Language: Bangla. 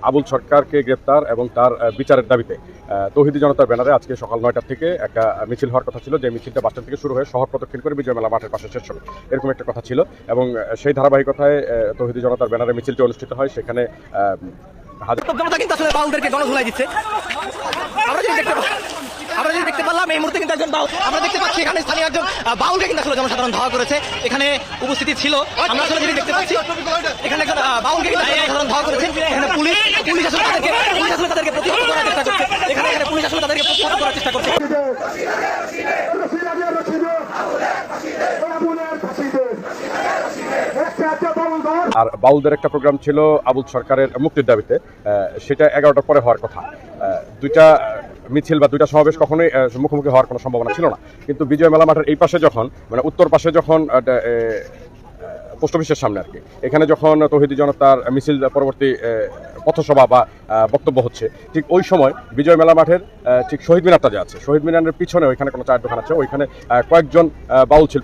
আবুল সরকারকে গ্রেপ্তার এবং তার বিচারের দাবিতে তৌহিদি জনতার ব্যানারে আজকে সকাল ৯টার থেকে একটা মিছিল হওয়ার কথা ছিল, যে মিছিলটা বাসস্ট্যান্ড থেকে শুরু হয়ে শহর প্রদক্ষিণ করে বিজয় মেলা মাঠের পাশে শেষ হবে, এরকম একটা কথা ছিল। এবং সেই ধারাবাহিকতায় তৌহিদি জনতার ব্যানারে মিছিলটি অনুষ্ঠিত হয়। সেখানে জনতা কিন্তু আসলে বাউলদেরকে গণধোলাই দিচ্ছে। আমরা যদি দেখতে পারলাম এই মুহূর্তে কিন্তু একজন বাউল, আমরা দেখতে পাচ্ছি এখানে স্থানীয় একজন বাউলকে কিন্তু আসলে জনসাধারণ ধাওয়া করেছে। এখানে উপস্থিতি ছিল, আমরা আসলে যদি দেখতে পাচ্ছি এখানে একজন বাউলকে কিন্তু জনসাধারণ ধাওয়া করেছে। এখানে পুলিশ আসলে তাদেরকে প্রতিহত করার চেষ্টা করছে। এখানে পুলিশ আসলে তাদেরকে প্রতিহত করার চেষ্টা করছে। আর বাউলদের একটা প্রোগ্রাম ছিল আবুল সরকারের মুক্তির দাবিতে, সেটা 11টার পরে হওয়ার কথা। দুইটা মিছিল বা দুইটা সমাবেশ কখনোই মুখোমুখি হওয়ার কোনো সম্ভাবনা ছিল না। কিন্তু বিজয় মেলা মাঠের এই পাশে যখন, মানে উত্তর পাশে যখন পোস্ট অফিসের সামনে আর কি, এখানে যখন তৌহিদি জনতার মিছিল পরবর্তী পথসভা বা বক্তব্য হচ্ছে, ঠিক ওই সময় বিজয় মেলা মাঠের ঠিক শহীদ মিনারটা যে আছে, শহীদ মিনারের পিছনে ওইখানে কোনো চায়ের দোকান আছে, ওইখানে কয়েকজন বাউল শিল্পী